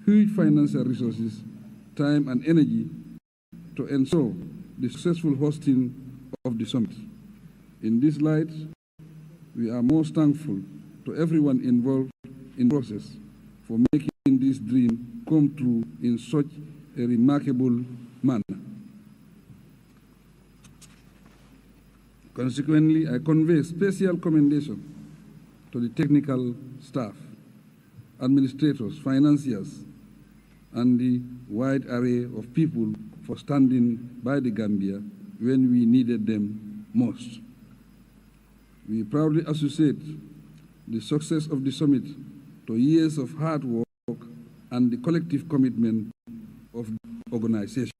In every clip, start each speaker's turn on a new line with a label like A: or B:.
A: huge financial resources, time and energy to ensure the successful hosting of the summit. In this light, we are most thankful to everyone involved in the process for making this dream come true in such a remarkable manner. Consequently, I convey special commendation to the technical staff, administrators, financiers, and the wide array of people for standing by the Gambia when we needed them most. We proudly associate the success of the summit to years of hard work and the collective commitment of the organization.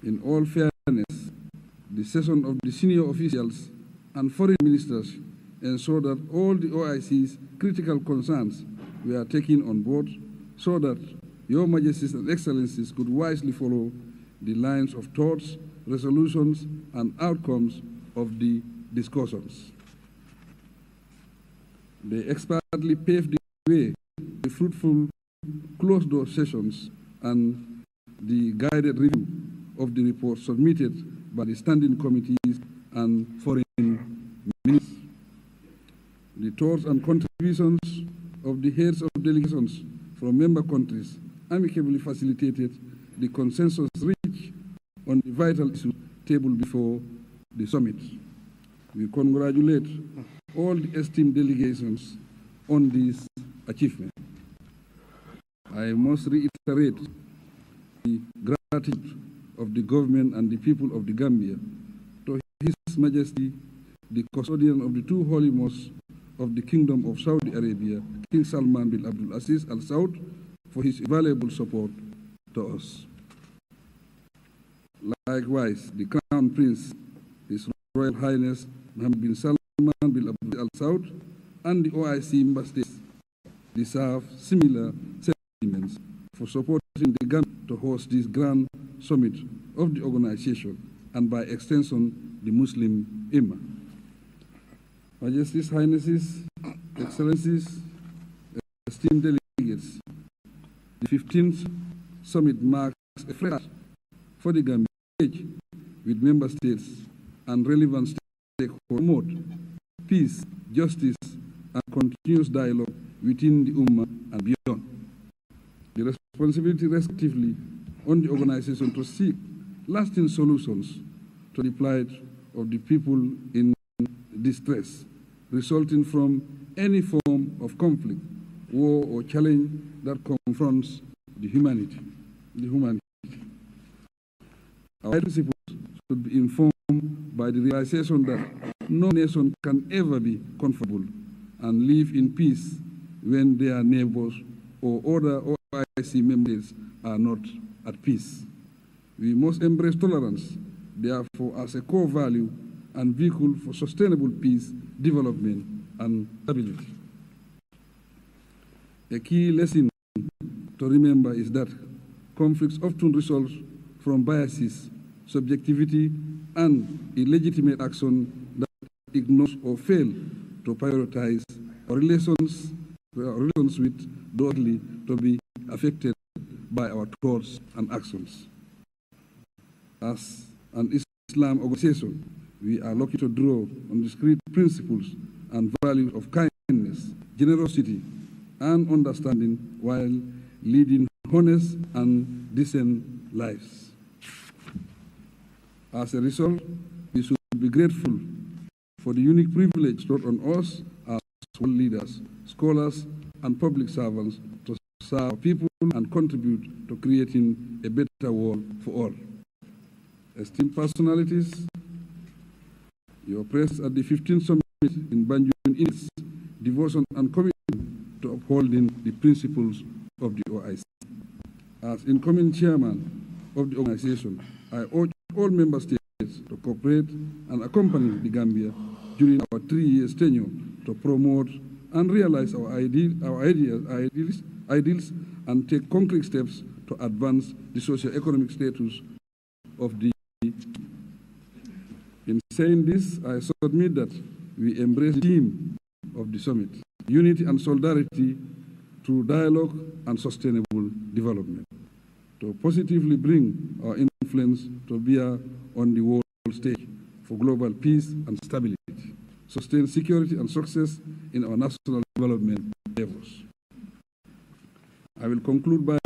A: In all fairness, the session of the senior officials and foreign ministers ensured that all the OIC's critical concerns were taken on board so that Your Majesties and Excellencies could wisely follow the lines of thoughts, resolutions, and outcomes of the discussions. They expertly paved the way to fruitful closed-door sessions and the guided review of the report submitted by the standing committees and foreign ministers. The thoughts and contributions of the heads of delegations from member countries amicably facilitated the consensus reached on the vital issues tabled before the summit. We congratulate all the esteemed delegations on this achievement. I must reiterate the gratitude of the government and the people of the Gambia to His Majesty, the custodian of the two holy mosques of the Kingdom of Saudi Arabia, King Salman bin Abdul Aziz Al Saud, for his invaluable support to us. Likewise, the Crown Prince, His Royal Highness Mohammed bin Salman bin Abdul Al Saud, and the OIC member states deserve similar sentiments for supporting the Gambia to host this grand summit of the organization and by extension the Muslim Ummah. Majesties, Highnesses, Excellencies, esteemed delegates, the 15th summit marks a fresh start for the Gambia with member states and relevant stakeholders to promote peace, justice, and continuous dialogue within the Ummah and beyond. The responsibility rests respectively on the organization to seek lasting solutions to the plight of the people in distress resulting from any form of conflict, war, or challenge that confronts the humanity. Our principles should be informed by the realization that no nation can ever be comfortable and live in peace when their neighbors or other OIC members are not at peace. We must embrace tolerance, therefore, as a core value and vehicle for sustainable peace, development, and stability. A key lesson to remember is that conflicts often result from biases, subjectivity, and illegitimate action that ignores or fail to prioritize our relations with those to be affected by our thoughts and actions. As an Islam organization, we are lucky to draw on discrete principles and values of kindness, generosity, and understanding while leading honest and decent lives. As a result, we should be grateful for the unique privilege brought on us as world leaders, scholars, and public servants to serve people and contribute to creating a better world for all. Esteemed personalities, your presence at the 15th Summit in Banjul indicates devotion and commitment to upholding the principles of the OIC. As incoming chairman of the organization, I urge all member states to cooperate and accompany the Gambia during our 3-year tenure to promote and realize our ideals and take concrete steps to advance the socio-economic status of the. In saying this, I submit that we embrace the theme of the summit, unity and solidarity, through dialogue and sustainable development, to positively bring our influence to bear on the world stage for global peace and stability, sustain security and success in our national development endeavors. I will conclude by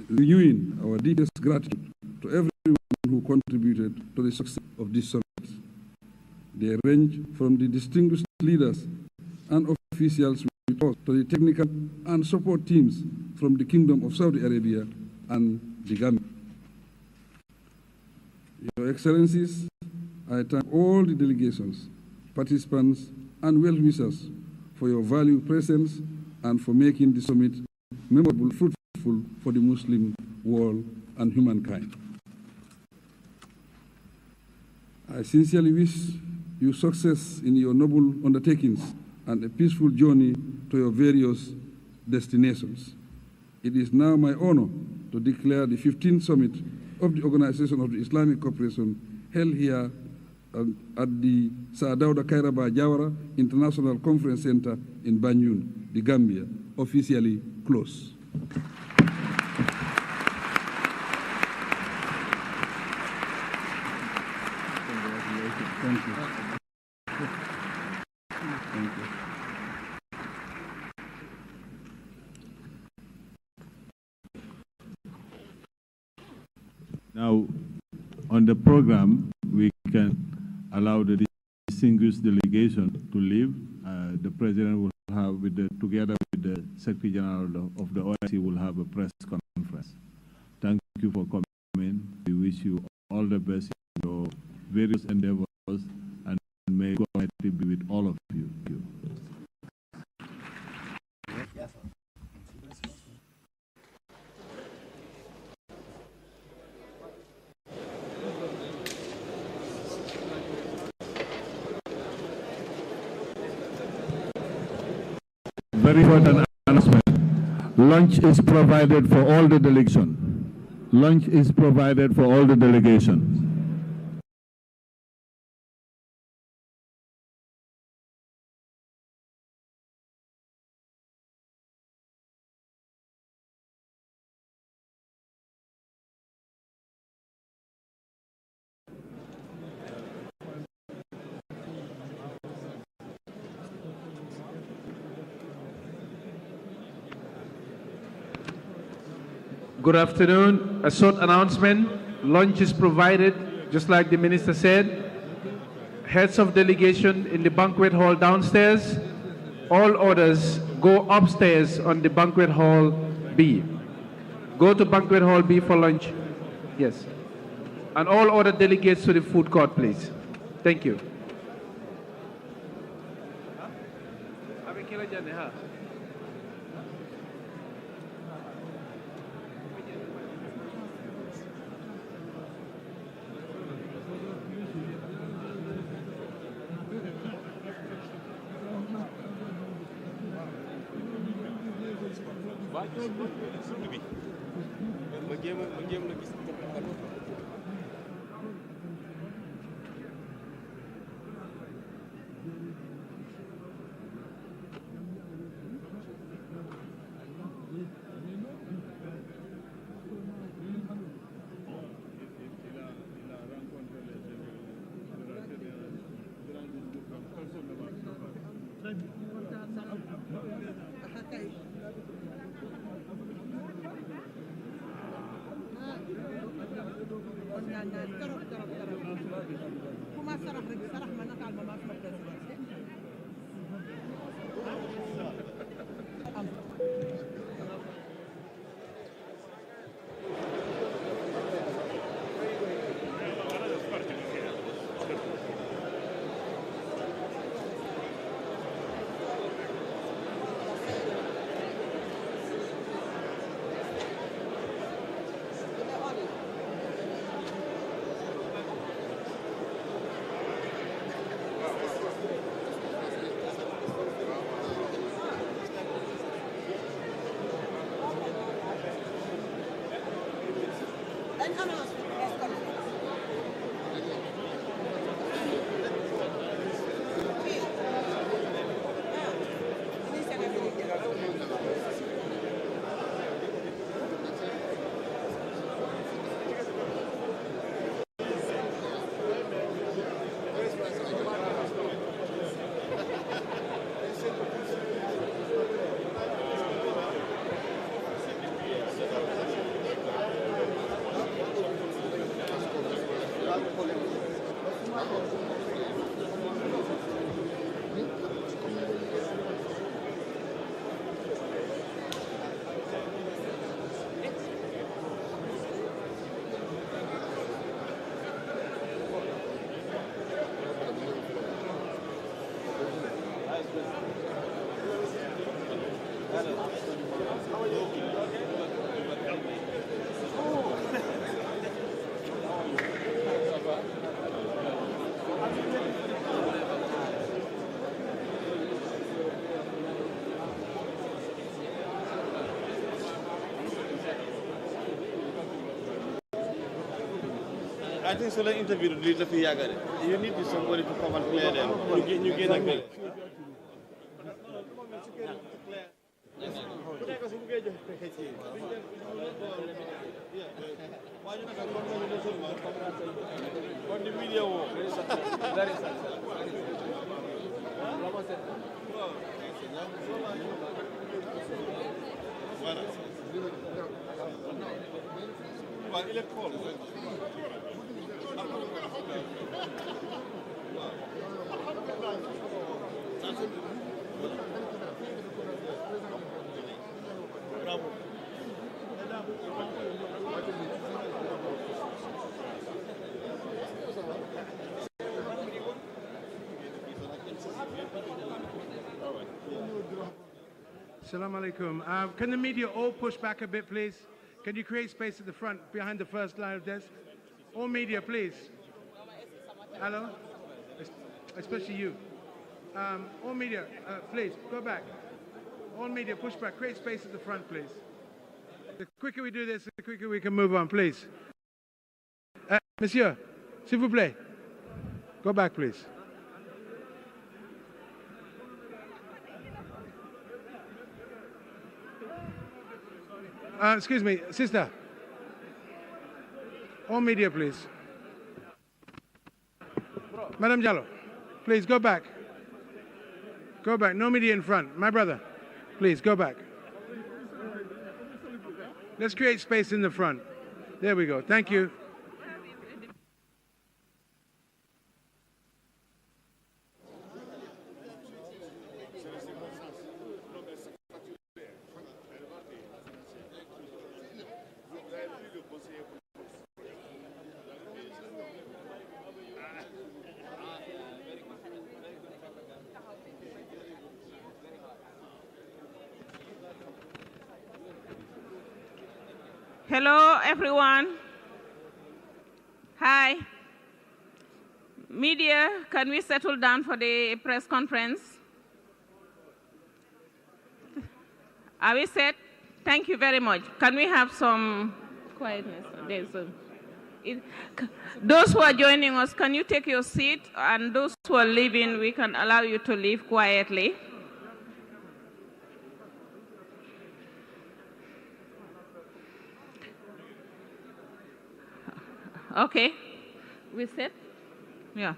A: renewing our deepest gratitude to everyone who contributed to the success of this summit. They range from the distinguished leaders and officials with us to the technical and support teams from the Kingdom of Saudi Arabia and the Gambia. Your Excellencies, I thank all the delegations, participants, and well-wishers for your valued presence and for making the summit memorable and fruitful for the Muslim world and humankind. I sincerely wish you success in your noble undertakings and a peaceful journey to your various destinations. It is now my honor to declare the 15th Summit of the Organization of the Islamic Cooperation held here at the Sir Dawda Kairaba Jawara International Conference Center in Banjul, the Gambia, officially closed. Thank you. Thank you.
B: Now, on the program, we can allow the distinguished delegation to leave. The President will have, together with the Secretary General of the OIC, will have a press conference. Thank you for coming. We wish you all the best in your various endeavors, and may God be with all of you. Very important announcement. Lunch is provided for all the delegation. Lunch is provided for all the delegations.
C: Good afternoon. A short announcement. Lunch is provided, just like the minister said. Heads of delegation in the banquet hall downstairs. All orders go upstairs on the banquet hall B. Go to banquet hall B for lunch. Yes. And all other delegates to the food court, please. Thank you.
D: I think so. The interview leads to you need somebody to come and clear them. You get a on the video.
C: Assalamu alaikum. Can the media all push back a bit, please? Can you create space at the front, behind the first line of desk? All media, please. Hello? Especially you. All media, please, go back. All media, push back. Create space at the front, please. The quicker we do this, the quicker we can move on, please. Monsieur, s'il vous plaît. Go back, please. Excuse me, sister. All media, please. Madam Jallo, please go back. Go back. No media in front. My brother, please go back. Let's create space in the front. There we go. Thank you.
E: Hello, everyone. Hi. Media, can we settle down for the press conference? Are we set? Thank you very much. Can we have some quietness? Those who are joining us, can you take your seat? And those who are leaving, we can allow you to leave quietly. Okay, we set? Yeah.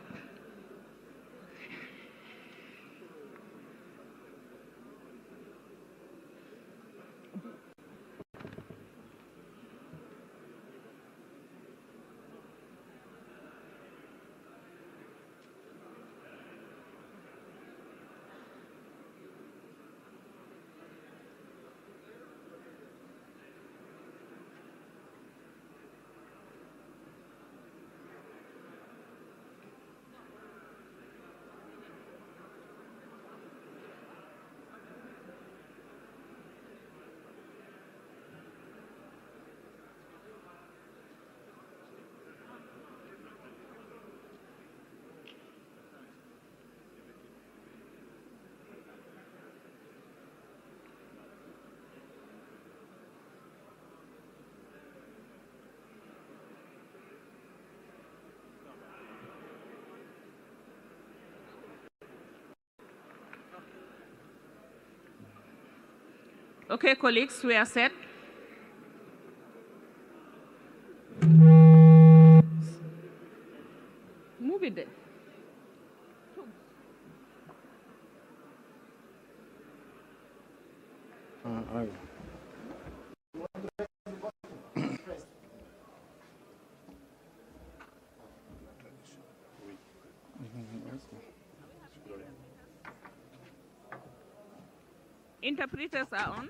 E: Okay, colleagues, we are set. Move it there. Interpreters are on.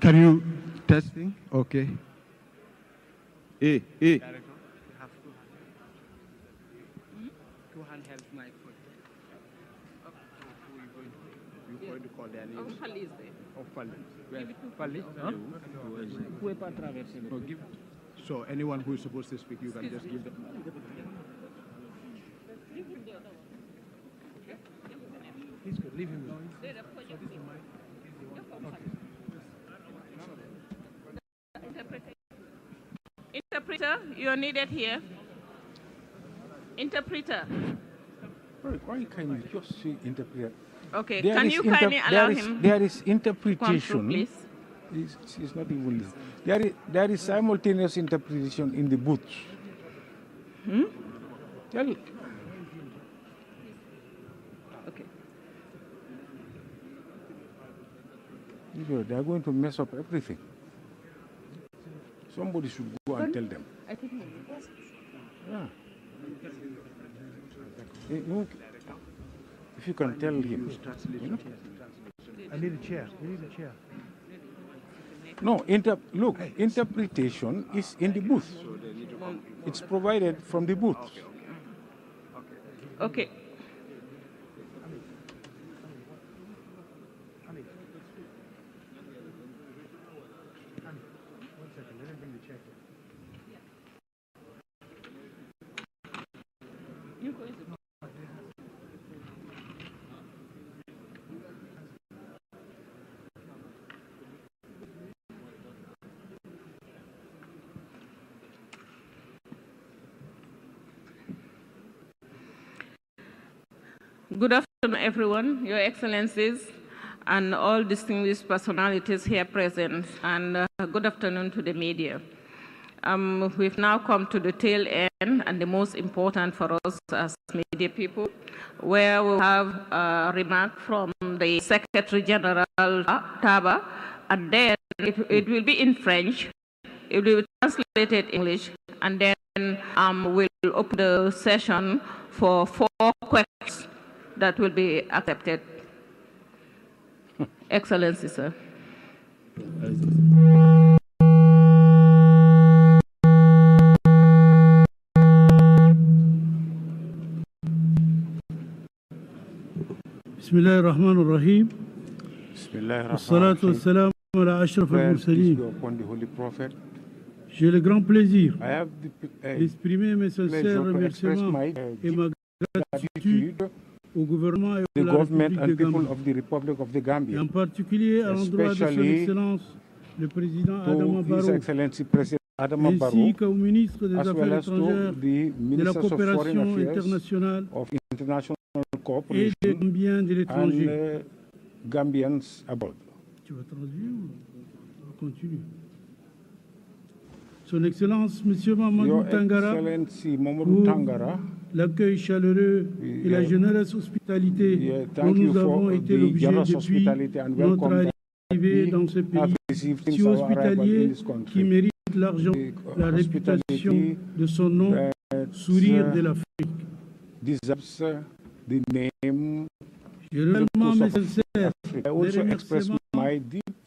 F: Can you testing? Okay.
G: Two handheld microphone. You're going to call their names.
E: Fali is there.
G: Oh, Fali. Fali? Huh? No, give. So anyone who is supposed to speak, you can just give them. He's good. Leave him alone.
E: Interpreter, you are needed here. Interpreter.
F: Why can you just say interpret?
E: Okay, can you kindly allow him?
F: There is interpretation.
E: Through, please.
F: It's not even there is simultaneous interpretation in the booth. Tell.
E: Okay.
F: They are going to mess up everything. Somebody should go and tell them.
E: I think
F: Yeah. If you can tell him. You know?
G: I need a chair. We need a chair.
F: No, interpretation is in the booth. It's provided from the booth.
E: Okay. Good afternoon, everyone, Your Excellencies, and all distinguished personalities here present, and good afternoon to the media. We've now come to the tail end, and the most important for us as media people, where we'll have a remark from the Secretary General Taba, and then it will be in French, it will be translated in English, and then we'll open the session for 4 questions that will be accepted. Excellency, sir.
H: بسم الله الرحمن الرحيم والصلاة والسلام على أشرف المرسلين. J'ai le grand plaisir d'exprimer mes sincères remerciements et ma gratitude au gouvernement et à la République de Gambie, et en particulier à l'endroit de son Excellence le président Adama Barrow, ainsi qu'au ministre des Affaires étrangères, de la coopération internationale et des Gambiens de l'étranger. Tu vas traduire ou on continue? Son Excellence, M. Mamadou Tangara, pour l'accueil chaleureux et la généreuse hospitalité dont nous avons été l'objet depuis notre arrivée dans ce pays si hospitalier qui mérite l'argent, la réputation de son nom, sourire de l'Afrique. Je réellement mes sincères remerciements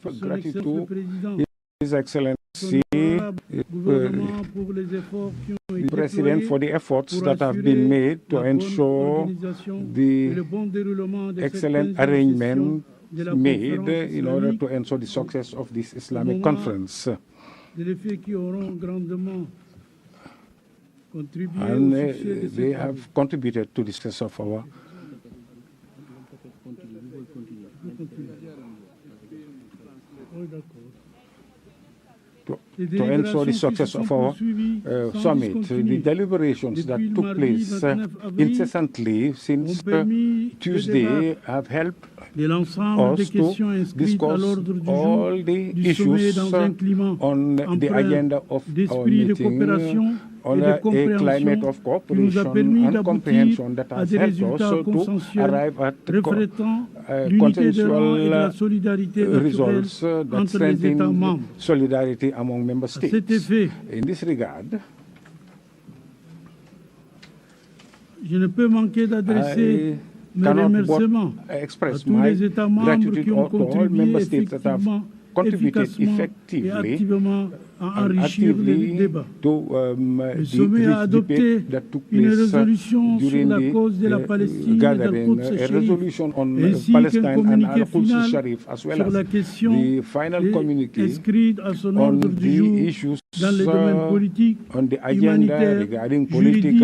H: pour son Excellence Président,
F: the President for the efforts that have been made to ensure the excellent arrangement made in order to ensure the success of this Islamic conference. And they have contributed to the success of our to ensure the success of our summit. The deliberations that took place incessantly since Tuesday have helped us to discuss all the issues on the agenda of our meeting, on a climate of cooperation and comprehension that has helped us to arrive at consensual results that strengthen solidarity among member states. In this regard,
H: je ne peux manquer d'adresser mes remerciements à tous les États membres qui ont contribué effectivement, efficacement et activement à enrichir le débat. Le sommet a adopté une résolution sur la cause de la Palestine et d'Al-Quds Sharif, ainsi qu'un communiqué final sur la question inscrite à son ordre du jour dans les domaines politiques, humanitaires, juridiques,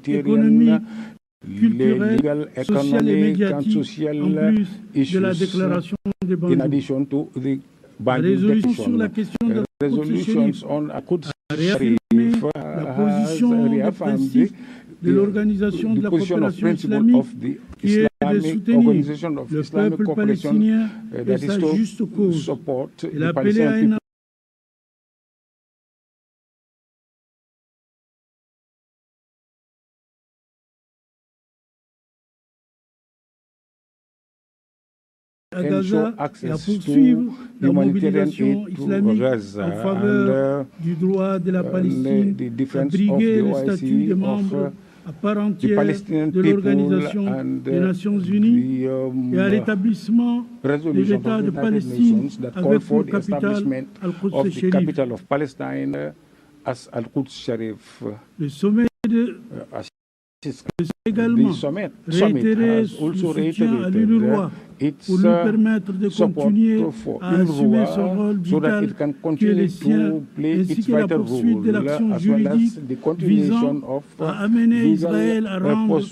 H: économiques, culturel, social et médiatique, en plus de la déclaration de Banjul. La résolution sur la question de Al-Quds Sharif a réaffirmé la position de principe de l'Organisation de la coopération islamique qui est de soutenir le peuple palestinien et sa juste cause. Elle a appelé à un à Gaza et à poursuivre la mobilisation islamique en faveur du droit de la Palestine à briguer le statut de membre à part entière de l'Organisation des Nations Unies et à l'établissement de l'État de Palestine avec pour capitale Al-Quds Sharif. Le sommet de également réitéré son soutien à l'UNRWA pour lui permettre de continuer à assumer son rôle vital qui est le sien, ainsi que la poursuite de l'action juridique visant à amener Israël à rendre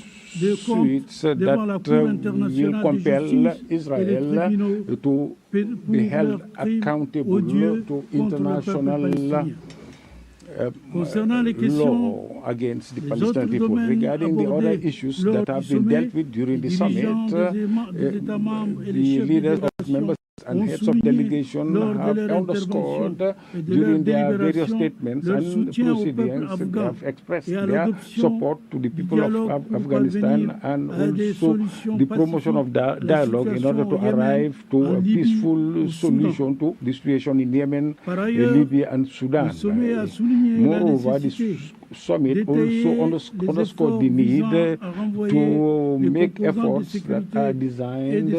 H: des comptes devant la Cour internationale de justice et les tribunaux pour leurs crimes odieux contre le peuple palestinien. Concernant les questions
F: against the Palestinian people, regarding the other issues that have been dealt with during the summit, the leaders of member states and heads of delegation have underscored during their various statements and proceedings, they have expressed their support to the people of Afghanistan and also the promotion of dialogue in order to arrive to a peaceful solution to the situation in Yemen, Libya and Sudan. Moreover, the summit also underscored the need to make efforts that are designed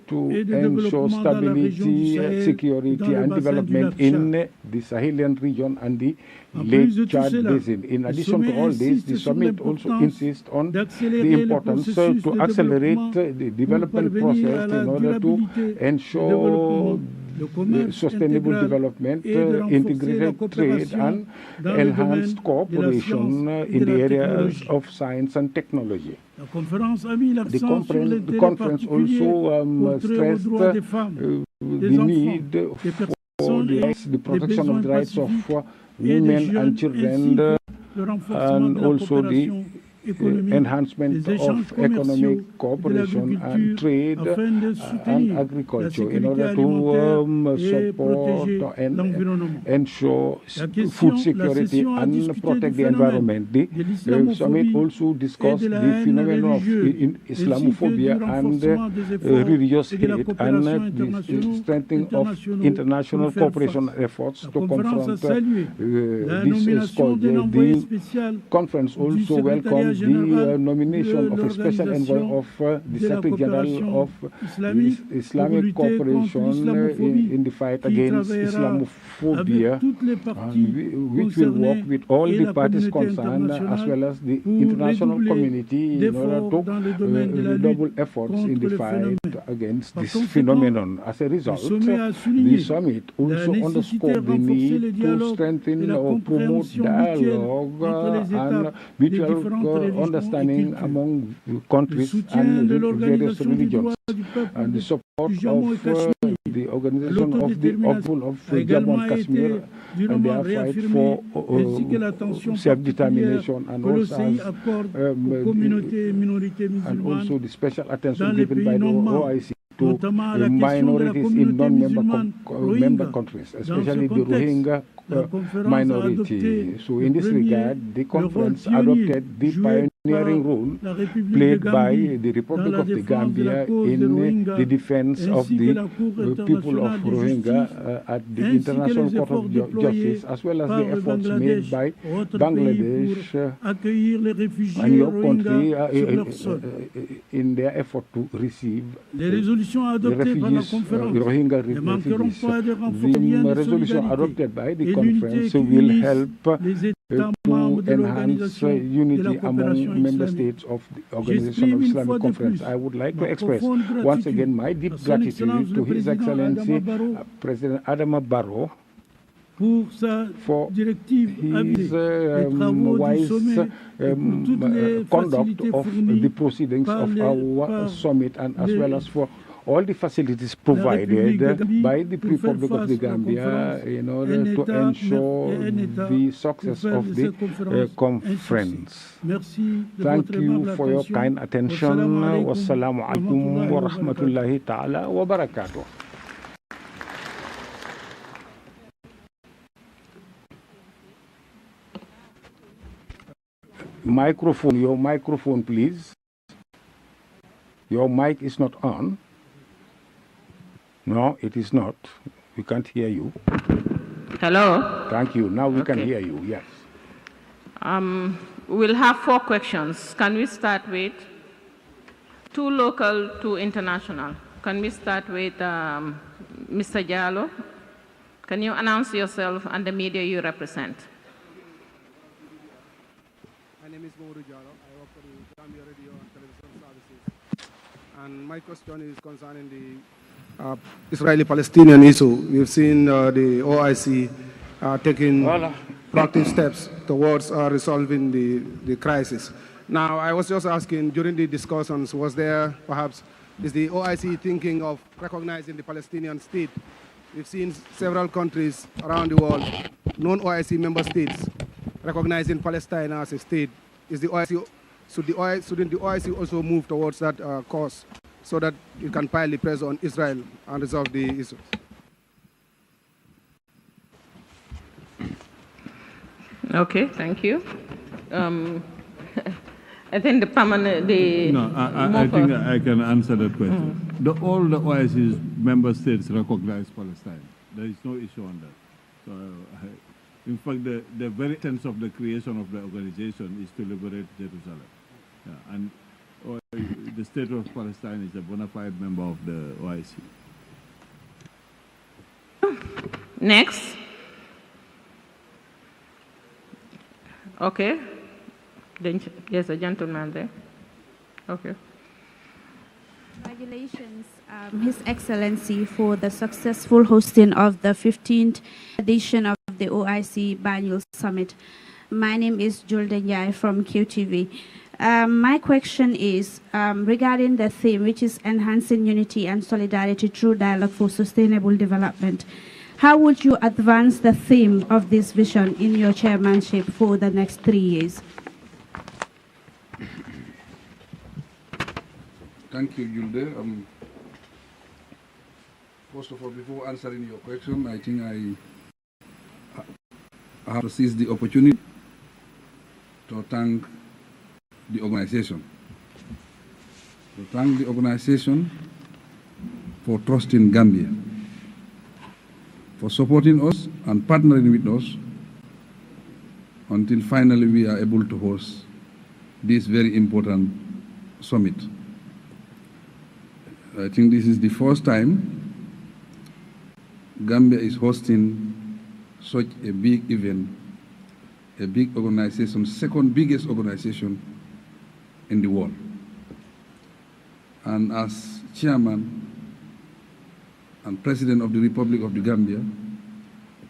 F: to ensure stability, security and development in the Sahelian region and the Lake Chad Basin. In addition to all this, the summit also insists on the importance to accelerate the development process in order to ensure sustainable development, integrated trade and enhanced cooperation in the areas of science and technology. The conference also stressed the need for the protection of the rights of women and children and also the enhancement of economic cooperation and trade and agriculture in order to support and ensure food security and protect the environment. The summit also discussed the phenomenon of Islamophobia and religious hate and the strengthening of international cooperation efforts to confront this scourge. The conference also welcomed the nomination of a special envoy of the Secretary General of Islamic Cooperation in the fight against Islamophobia, which will work with all the parties concerned as well as the international community in order to redouble efforts in the fight against this phenomenon. As a result, the summit also underscored the need to strengthen or promote dialogue and mutual understanding among countries and various religions, and the support of the the organization of the people of Jammu and Kashmir and their fight for self-determination, and also the special attention given by the OIC to minorities in non-member countries, especially the Rohingya minority. So in this regard, the conference adopted the pioneering role played by the Republic of the Gambia in the defense of the people of Rohingya at the International Court of Justice, as well as the efforts made by Bangladesh and your country in their effort to receive the refugees, Rohingya refugees. The resolution adopted by the conference will help to enhance unity among member states of the Organization of Islamic Conference. I would like to express once again my deep gratitude to His Excellency President Adama Barrow for his wise conduct of the proceedings of our summit, and as well as for all the facilities provided by the Republic of the Gambia in order to ensure the success of the conference. Thank you for your kind attention. Wassalamu alaikum wa rahmatullahi ta'ala wa barakatuh. Microphone, your microphone, please. Your mic is not on. No, it is not. We can't hear you.
E: Hello?
F: Thank you. Now we can hear you, yes.
E: We'll have 4 questions. Can we start with 2 local, 2 international? Can we start with Mr. Jallo? Can you announce yourself and the media you represent?
G: My name is Modu Jallo. I work for the Gambia Radio and Television Services. And my question is concerning the Israeli-Palestinian issue. We've seen the OIC taking proactive steps towards resolving the crisis. Now, I was just asking, during the discussions, was there perhaps, is the OIC thinking of recognizing the Palestinian state? We've seen several countries around the world, non-OIC member states, recognizing Palestine as a state. Is the OIC, shouldn't the OIC also move towards that course, so that it can pile the pressure on Israel and resolve the issue?
E: Okay, thank you. I think I think
B: I can answer that question. All the OIC's member states recognize Palestine. There is no issue on that. So, in fact, the very sense of the creation of the organization is to liberate Jerusalem. Yeah, and the state of Palestine is a bona fide member of the OIC.
E: Next. Okay. There's a gentleman there. Okay.
I: Congratulations, His Excellency, for the successful hosting of the 15th edition of the OIC Banjul Summit. My name is Julden Yai from QTV. My question is regarding the theme, which is enhancing unity and solidarity through dialogue for sustainable development. How would you advance the theme of this vision in your chairmanship for the next 3 years?
A: Thank you, Julde. First of all, before answering your question, I think I have to seize the opportunity to thank the organization. To thank the organization for trusting Gambia, for supporting us and partnering with us until finally we are able to host this very important summit. I think this is the first time Gambia is hosting such a big event, a big organization, second biggest organization in the world. And as chairman and president of the Republic of the Gambia,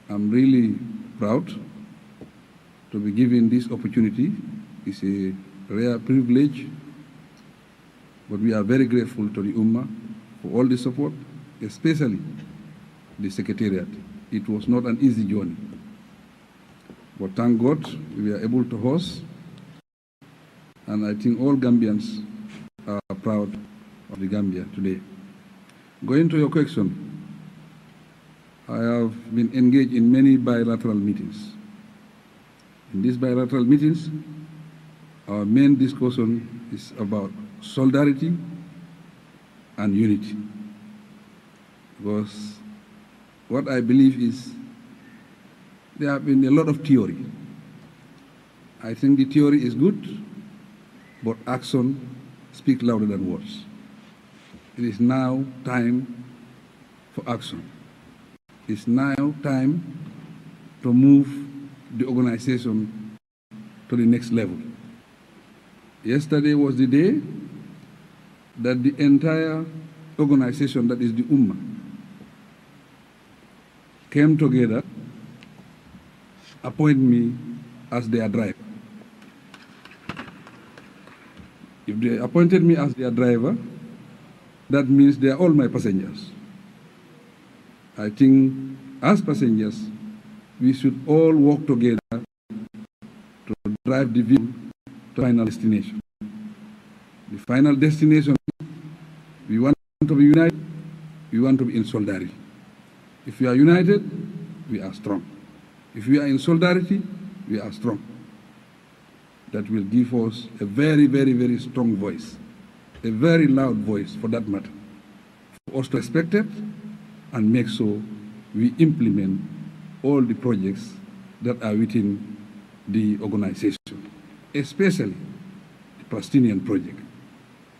A: I'm really proud to be given this opportunity. It's a rare privilege, but we are very grateful to the Ummah for all the support, especially the Secretariat. It was not an easy journey. But thank God we were able to host, and I think all Gambians are proud of the Gambia today. Going to your question, I have been engaged in many bilateral meetings. In these bilateral meetings, our main discussion is about solidarity and unity. Because what I believe is there have been a lot of theory. I think the theory is good, but action speaks louder than words. It is now time for action. It's now time to move the organization to the next level. Yesterday was the day that the entire organization, that is the Ummah, came together, appoint me as their driver. If they appointed me as their driver, that means they are all my passengers. I think as passengers, we should all work together to drive the vehicle to the final destination. The final destination, we want to be united, we want to be in solidarity. If we are united, we are strong. If we are in solidarity, we are strong. That will give us a very, very, very strong voice, a very loud voice for that matter, for us to respect it and make sure we implement all the projects that are within the organization, especially the Palestinian project.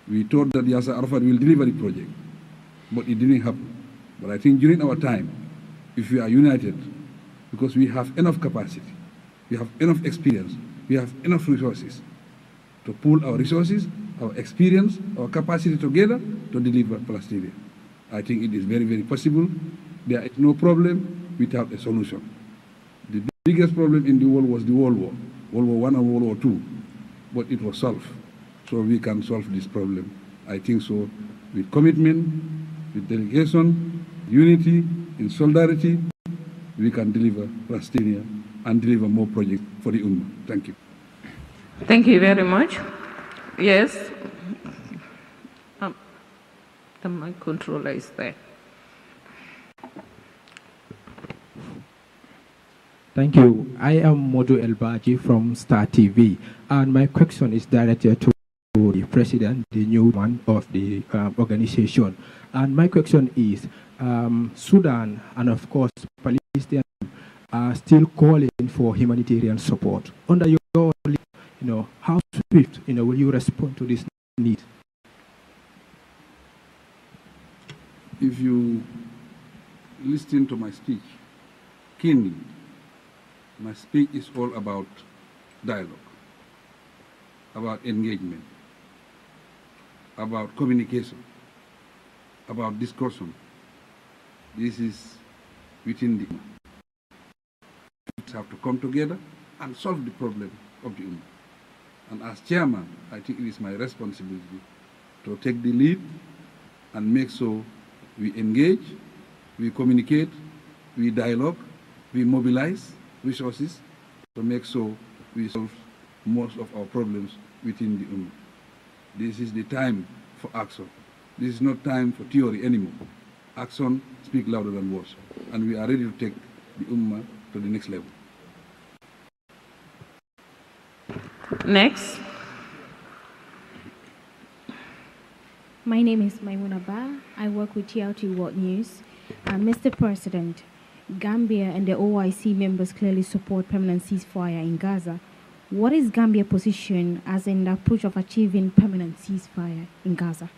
A: We thought that Yasser Arafat will deliver the project, but it didn't happen. But I think during our time, if we are united, because we have enough capacity, we have enough experience, we have enough resources to pool our resources, our experience, our capacity together to deliver Palestine. I think it is very, very possible. There is no problem without a solution. The biggest problem in the world was the World War I and World War II, but it was solved. So we can solve this problem. I think so, with commitment, with delegation, unity, in solidarity, we can deliver Palestine and deliver more projects for the Ummah. Thank you.
E: Thank you very much. Yes. The mic controller is there.
J: Thank you. I am Modu Elbaji from Star TV, and my question is directed to the president, the new one of the organization. And my question is, Sudan and of course Palestine are still calling for humanitarian support. Under your, how swift, will you respond to this need?
A: If you listen to my speech keenly, my speech is all about dialogue, about engagement, about communication, about discussion. This is within the Ummah. We have to come together and solve the problem of the Ummah. And as chairman, I think it is my responsibility to take the lead and make sure we engage, we communicate, we dialogue, we mobilize resources to make sure we solve most of our problems within the Ummah. This is the time for action. This is not time for theory anymore. Action speaks louder than words. And we are ready to take the Ummah to the next level.
E: Next.
K: My name is Maimuna Ba. I work with TRT World News. Mr. President, Gambia and the OIC members clearly support permanent ceasefire in Gaza. What is Gambia's position as in the approach of achieving permanent ceasefire in Gaza?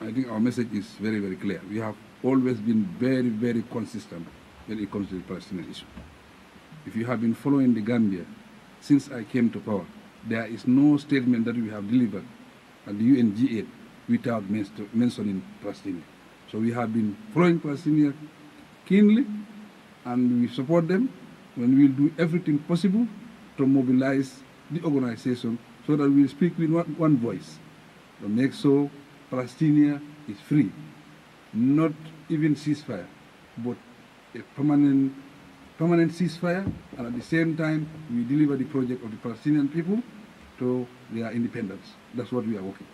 A: I think our message is very, very clear. We have always been very, very consistent when it comes to the Palestinian issue. If you have been following the Gambia since I came to power, there is no statement that we have delivered at the UNGA without mentioning Palestine. So we have been following Palestine keenly, and we support them when we will do everything possible to mobilize the organization so that we will speak with one voice to make sure Palestine is free. Not even ceasefire, but a permanent ceasefire, and at the same time, we deliver the project of the Palestinian people to their independence. That's what we are working.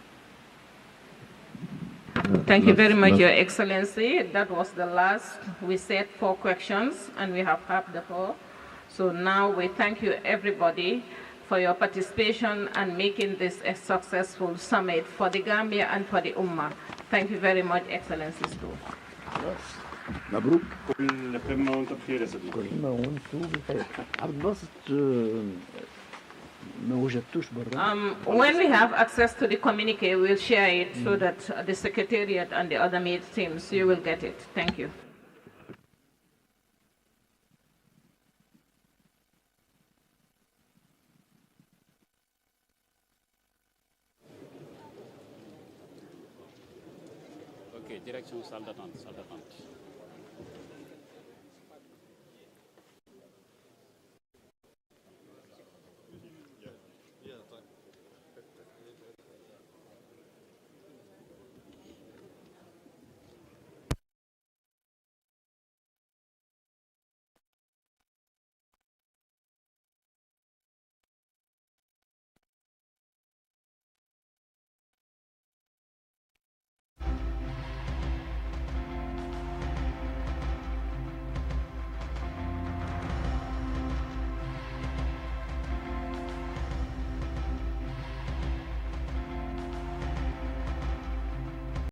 E: Thank you very much, Your Excellency. That was the last. We said 4 questions, and we have had the 4. So now we thank you, everybody, for your participation and making this a successful summit for the Gambia and for the Ummah. Thank you very much, Excellencies, too.
L: مبروك.
E: When we have access to the communique, we'll share it so that the Secretariat and the other teams, you will get it. Thank you.
L: Okay, direction salle d'attente.